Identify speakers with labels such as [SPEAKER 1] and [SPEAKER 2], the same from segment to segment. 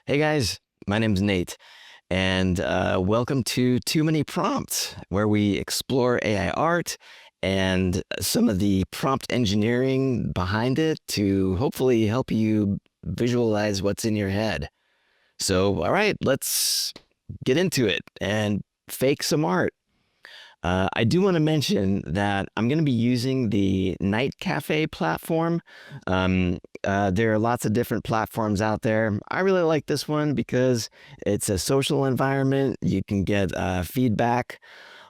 [SPEAKER 1] Hey guys, my name's Nate, and welcome to Too Many Prompts, where we explore AI art and some of the prompt engineering behind it to hopefully help you visualize what's in your head. So, all right, let's get into it and fake some art. I do want to mention that I'm going to be using the NightCafe platform. There are lots of different platforms out there. I really like this one because it's a social environment. You can get feedback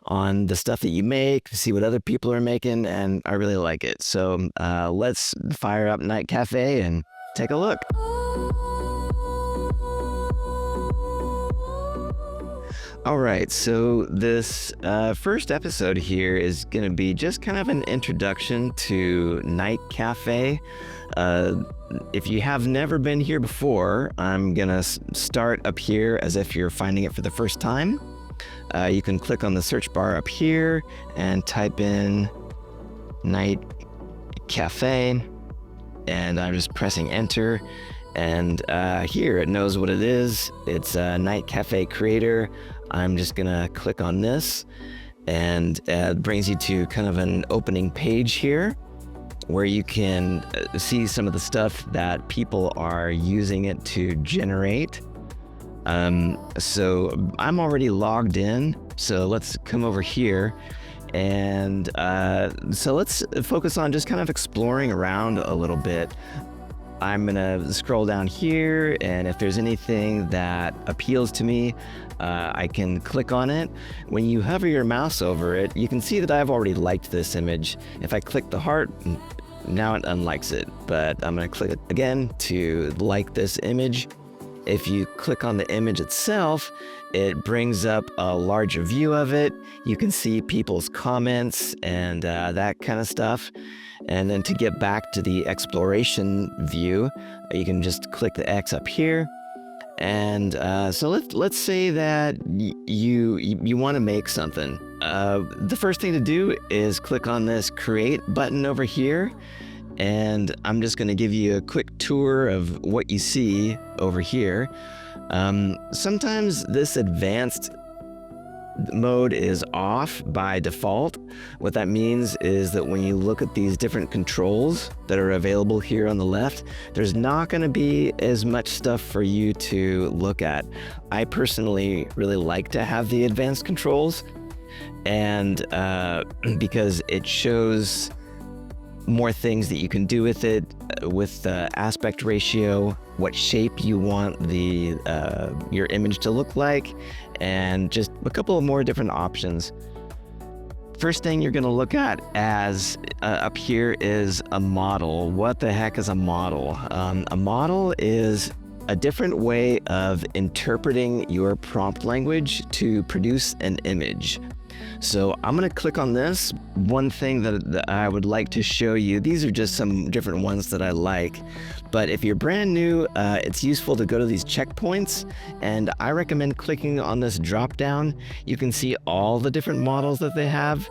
[SPEAKER 1] on the stuff that you make, see what other people are making, and I really like it. So let's fire up NightCafe and take a look. All right, so this first episode here is going to be just kind of an introduction to NightCafe. If you have never been here before, I'm going to start up here as if you're finding it for the first time. You can click on the search bar up here and type in NightCafe, and I'm just pressing enter. And here it knows what it is. It's a NightCafe creator. I'm just gonna click on this, and it brings you to kind of an opening page here where you can see some of the stuff that people are using it to generate. So I'm already logged in, so let's come over here. And so let's focus on just kind of exploring around a little bit. I'm gonna scroll down here, and if there's anything that appeals to me, I can click on it. When you hover your mouse over it, you can see that I've already liked this image. If I click the heart, now it unlikes it, but I'm gonna click it again to like this image. If you click on the image itself, it brings up a larger view of it. You can see people's comments and that kind of stuff. And then to get back to the exploration view, you can just click the X up here. And so let's say that you want to make something. The first thing to do is click on this Create button over here. And I'm just going to give you a quick tour of what you see over here. Sometimes this advanced mode is off by default. What that means is that when you look at these different controls that are available here on the left, there's not going to be as much stuff for you to look at. I personally really like to have the advanced controls, and because it shows more things that you can do with it, with the aspect ratio, what shape you want the your image to look like, and just a couple of more different options. First thing you're going to look at as up here is a model. What the heck is a model? A model is a different way of interpreting your prompt language to produce an image. So I'm going to click on this. One thing that I would like to show you, these are just some different ones that I like, but if you're brand new, it's useful to go to these checkpoints, and I recommend clicking on this drop down. You can see all the different models that they have.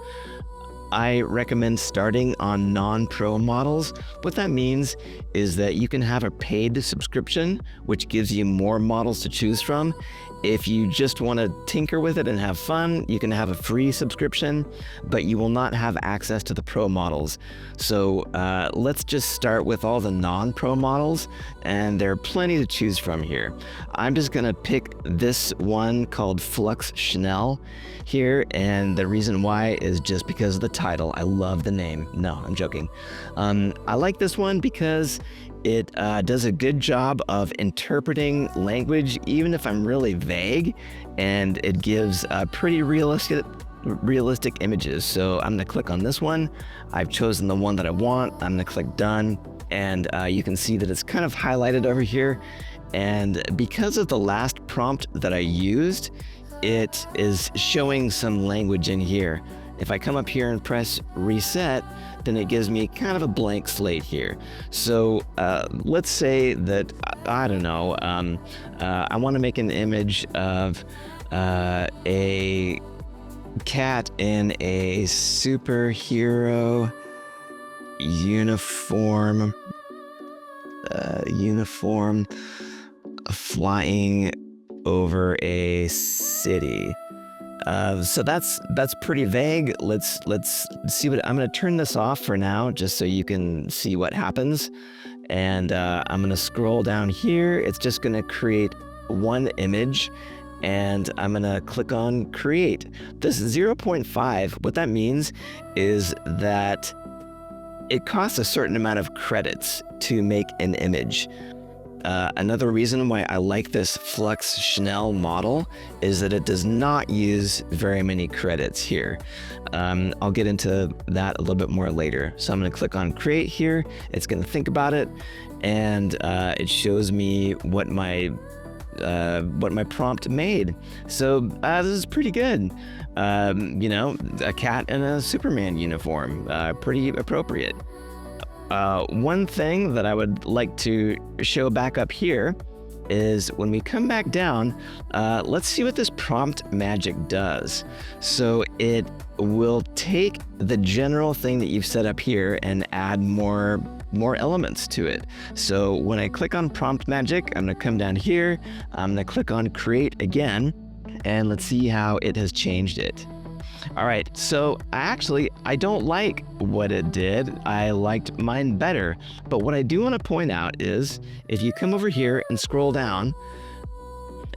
[SPEAKER 1] I recommend starting on non-pro models. What that means is that you can have a paid subscription, which gives you more models to choose from. If you just want to tinker with it and have fun, you can have a free subscription, but you will not have access to the pro models. So let's just start with all the non-pro models, and there are plenty to choose from here. I'm just going to pick this one called Flux Chanel here, and the reason why is just because of the title. I love the name. No, I'm joking. I like this one because it does a good job of interpreting language, even if I'm really vague, and it gives pretty realistic images. So I'm gonna click on this one. I've chosen the one that I want. I'm gonna click done, and you can see that it's kind of highlighted over here. And because of the last prompt that I used, it is showing some language in here. If I come up here and press reset, then it gives me kind of a blank slate here. So let's say that, I don't know, I want to make an image of a cat in a superhero uniform flying over a city. So that's pretty vague. Let's see what I'm going to turn this off for now, just so you can see what happens. And I'm going to scroll down here. It's just going to create one image, and I'm going to click on create. This 0.5, what that means is that it costs a certain amount of credits to make an image. Another reason why I like this Flux Schnell model is that it does not use very many credits here. I'll get into that a little bit more later. So I'm going to click on create here. It's going to think about it, and it shows me what my prompt made. So this is pretty good. You know, a cat in a Superman uniform, pretty appropriate. One thing that I would like to show back up here is when we come back down, let's see what this prompt magic does. So it will take the general thing that you've set up here and add more elements to it. So when I click on prompt magic, I'm going to come down here, I'm going to click on create again, and let's see how it has changed it. All right, so I don't like what it did. I liked mine better. But what I do want to point out is if you come over here and scroll down,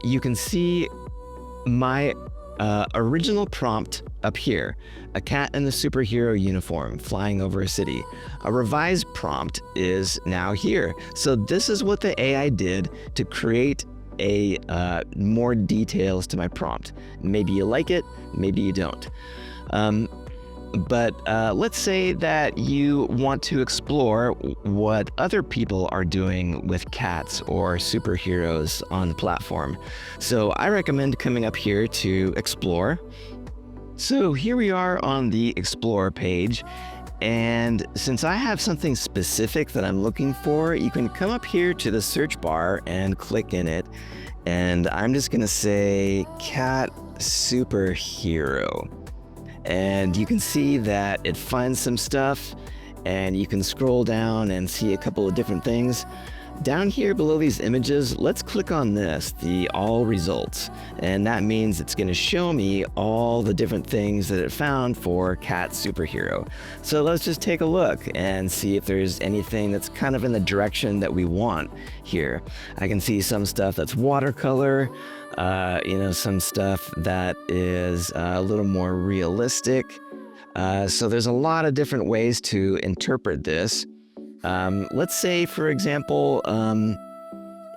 [SPEAKER 1] you can see my original prompt up here, a cat in the superhero uniform flying over a city. A revised prompt is now here. So this is what the AI did to create more details to my prompt. Maybe you like it, maybe you don't. But let's say that you want to explore what other people are doing with cats or superheroes on the platform. So I recommend coming up here to explore. So here we are on the explore page. And since I have something specific that I'm looking for, you can come up here to the search bar and click in it. And I'm just gonna say cat superhero. And you can see that it finds some stuff, and you can scroll down and see a couple of different things. Down here below these images, let's click on this, the all results. And that means it's going to show me all the different things that it found for cat superhero. So let's just take a look and see if there's anything that's kind of in the direction that we want here. I can see some stuff that's watercolor, you know, some stuff that is a little more realistic. So there's a lot of different ways to interpret this. Let's say, for example,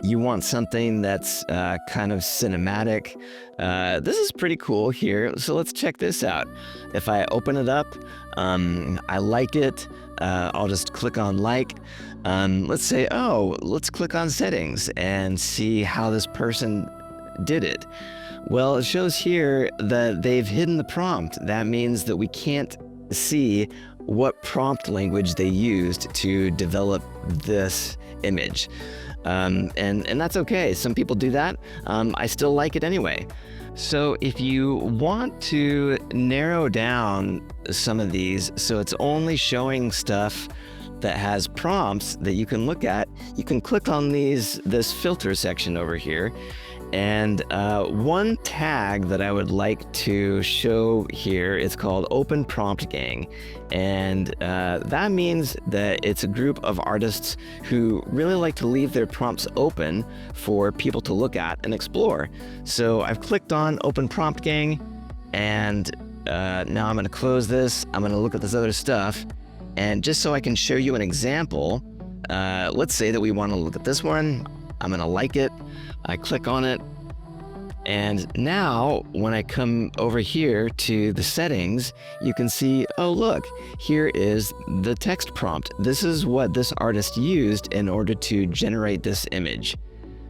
[SPEAKER 1] you want something that's kind of cinematic. This is pretty cool here, so let's check this out. If I open it up, I like it, I'll just click on like. Let's say, let's click on settings and see how this person did it. Well, it shows here that they've hidden the prompt. That means that we can't see what prompt language they used to develop this image. And that's okay. Some people do that. I still like it anyway. So if you want to narrow down some of these so it's only showing stuff that has prompts that you can look at, you can click on this filter section over here. And one tag that I would like to show here is called Open Prompt Gang. And that means that it's a group of artists who really like to leave their prompts open for people to look at and explore. So I've clicked on Open Prompt Gang, and now I'm going to close this. I'm going to look at this other stuff. And just so I can show you an example, let's say that we want to look at this one. I'm going to like it. I click on it, and now when I come over here to the settings, you can see, oh look, here is the text prompt. This is what this artist used in order to generate this image.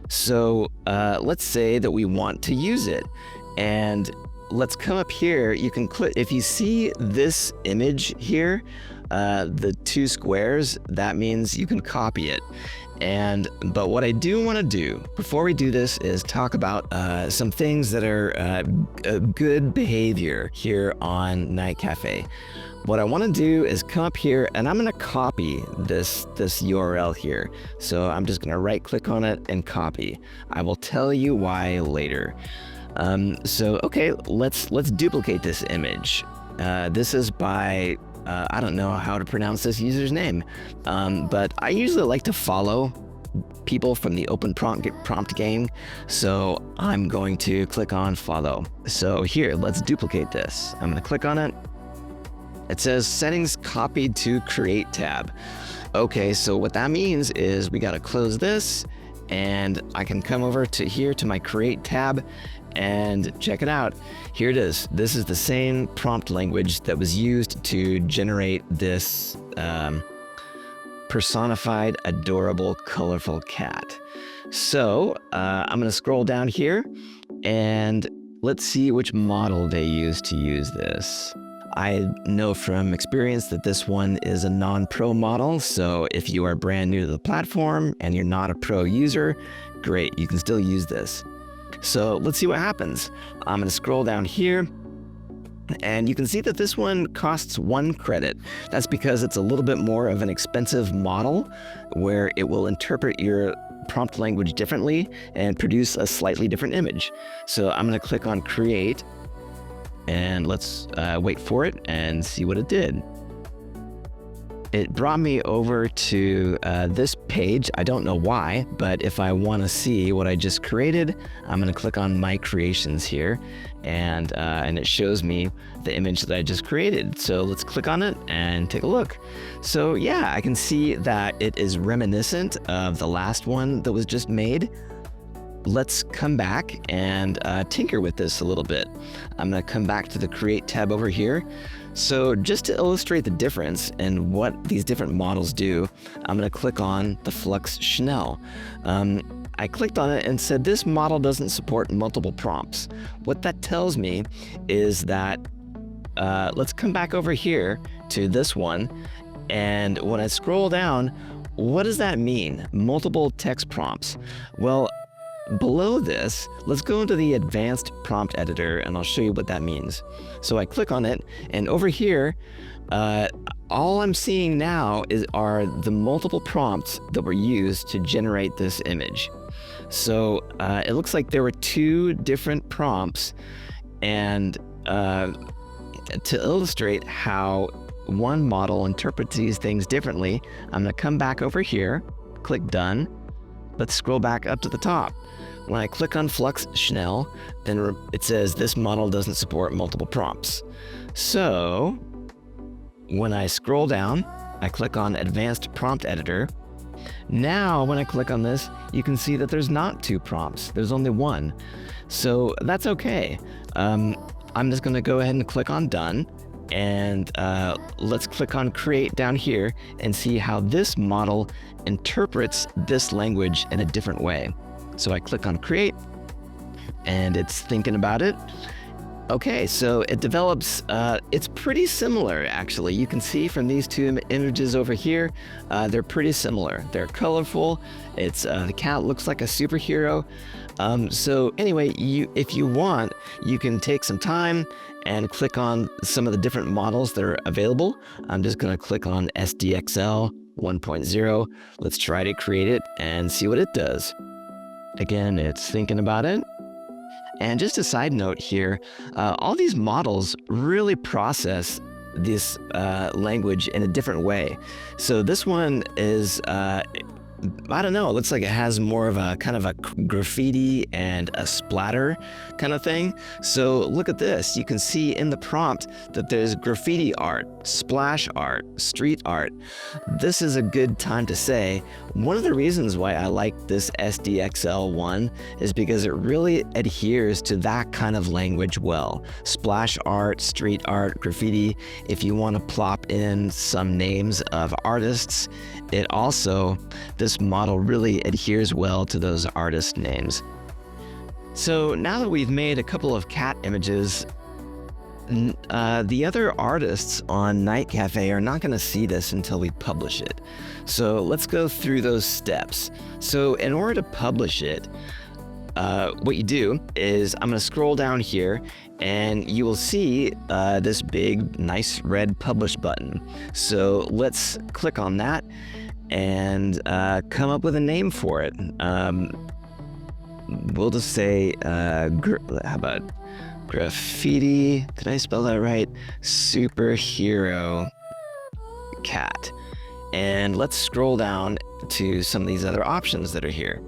[SPEAKER 1] So let's say that we want to use it, and let's come up here. You can click, if you see this image here, the two squares, that means you can copy it. But what I do want to do before we do this is talk about some things that are good behavior here on NightCafe. What I want to do is come up here and I'm going to copy this URL here. So I'm just going to right click on it and copy. I will tell you why later. Okay, let's duplicate this image. This is by I don't know how to pronounce this user's name, but I usually like to follow people from the open prompt game, so I'm going to click on follow. So here, let's duplicate this. I'm going to click on it. It says settings copied to create tab. Okay, so what that means is we got to close this, and I can come over to here to my create tab and check it out. Here it is. This is the same prompt language that was used to generate this personified, adorable, colorful cat. So I'm going to scroll down here and let's see which model they used to use this. I know from experience that this one is a non-pro model, so if you are brand new to the platform and you're not a pro user, great, you can still use this. So let's see what happens. I'm going to scroll down here, and you can see that this one costs 1 credit. That's because it's a little bit more of an expensive model where it will interpret your prompt language differently and produce a slightly different image. So I'm going to click on create, and let's wait for it and see what it did. It brought me over to this page. I don't know why, but if I want to see what I just created, I'm going to click on My Creations here, and it shows me the image that I just created. So let's click on it and take a look. So yeah, I can see that it is reminiscent of the last one that was just made. Let's come back and tinker with this a little bit. I'm going to come back to the Create tab over here. So just to illustrate the difference and what these different models do, I'm going to click on the Flux Chanel. I clicked on it and said this model doesn't support multiple prompts. What that tells me is that, let's come back over here to this one, and when I scroll down, what does that mean? Multiple text prompts. Well, below this, let's go into the advanced prompt editor and I'll show you what that means. So I click on it, and over here, all I'm seeing now are the multiple prompts that were used to generate this image. So it looks like there were 2 different prompts, and to illustrate how one model interprets these things differently, I'm going to come back over here, click done. Let's scroll back up to the top. When I click on Flux Chanel, then it says this model doesn't support multiple prompts. So when I scroll down, I click on Advanced Prompt Editor. Now, when I click on this, you can see that there's not 2 prompts. There's only 1. So that's okay. I'm just going to go ahead and click on Done. And let's click on Create down here and see how this model interprets this language in a different way. So I click on Create, and it's thinking about it. Okay, so it develops, it's pretty similar actually. You can see from these 2 images over here, they're pretty similar. They're colorful. It's the cat looks like a superhero. So anyway, if you want, you can take some time and click on some of the different models that are available. I'm just going to click on SDXL 1.0. Let's try to create it and see what it does. Again, it's thinking about it. And just a side note here, all these models really process this language in a different way. So this one is, I don't know, it looks like it has more of a kind of a graffiti and a splatter kind of thing. So look at this. You can see in the prompt that there's graffiti art, splash art, street art. This is a good time to say, one of the reasons why I like this SDXL1 is because it really adheres to that kind of language well. Splash art, street art, graffiti. If you want to plop in some names of artists, it also, this model really adheres well to those artist names. So now that we've made a couple of cat images, The other artists on NightCafe are not going to see this until we publish it. So let's go through those steps. So in order to publish it, what you do is I'm going to scroll down here and you will see this big, nice red publish button. So let's click on that and come up with a name for it. We'll just say, how about graffiti? Did I spell that right? Superhero cat. And let's scroll down to some of these other options that are here.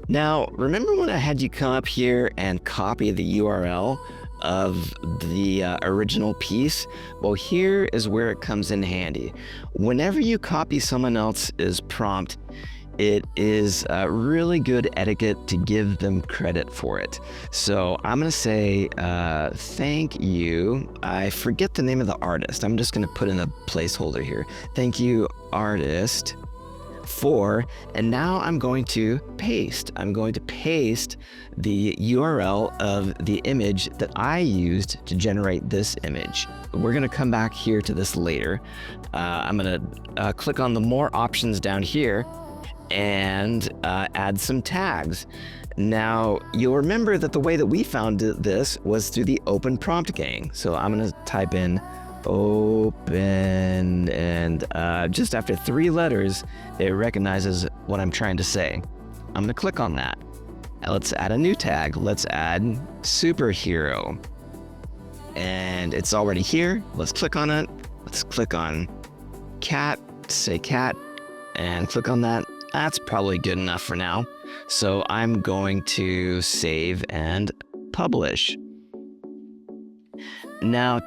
[SPEAKER 1] Now, remember when I had you come up here and copy the URL of the original piece? Well, here is where it comes in handy. Whenever you copy someone else's prompt, it is really good etiquette to give them credit for it. So I'm gonna say, thank you. I forget the name of the artist. I'm just gonna put in a placeholder here. Thank you, artist, for, and now I'm going to paste. I'm going to paste the URL of the image that I used to generate this image. We're gonna come back here to this later. I'm gonna click on the more options down here and add some tags. Now, you'll remember that the way that we found this was through the open prompt gang. So I'm gonna type in open, and just after 3 letters, it recognizes what I'm trying to say. I'm gonna click on that. Now let's add a new tag. Let's add superhero. And it's already here. Let's click on it. Let's click on cat, say cat, and click on that. That's probably good enough for now. So I'm going to save and publish. Now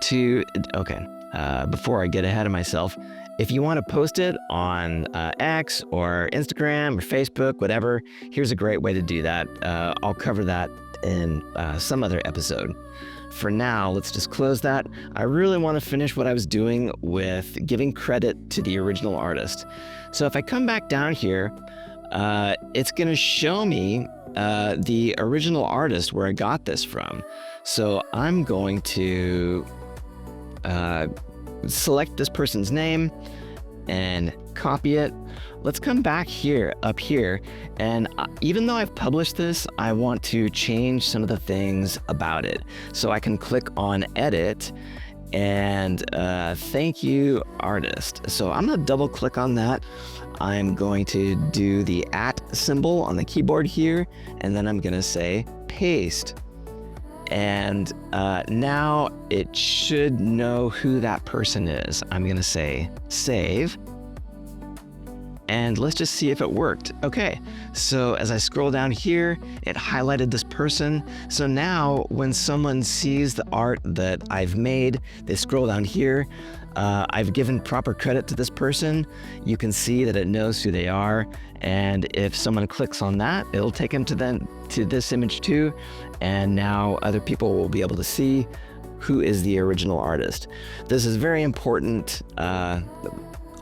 [SPEAKER 1] before I get ahead of myself, if you want to post it on X or Instagram or Facebook, whatever, here's a great way to do that. I'll cover that in some other episode. For now, let's just close that. I really want to finish what I was doing with giving credit to the original artist. So if I come back down here, it's going to show me the original artist where I got this from. So I'm going to select this person's name and copy it. Let's come back here, up here, and even though I've published this, I want to change some of the things about it. So I can click on edit and thank you, artist. So I'm gonna double click on that. I'm going to do the @ symbol on the keyboard here, and then I'm gonna say paste. And now it should know who that person is. I'm gonna say save. And let's just see if it worked. Okay, so as I scroll down here, it highlighted this person. So now when someone sees the art that I've made, they scroll down here. I've given proper credit to this person. You can see that it knows who they are. And if someone clicks on that, it'll take them to this image too. And now other people will be able to see who is the original artist. This is very important.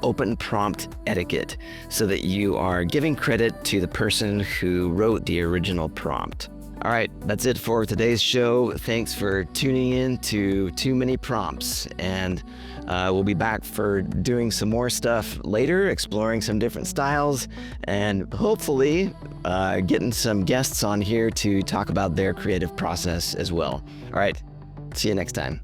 [SPEAKER 1] Open prompt etiquette, so that you are giving credit to the person who wrote the original prompt. All right, that's it for today's show. Thanks for tuning in to Too Many Prompts, and we'll be back for doing some more stuff later, exploring some different styles, and hopefully getting some guests on here to talk about their creative process as well. All right, see you next time.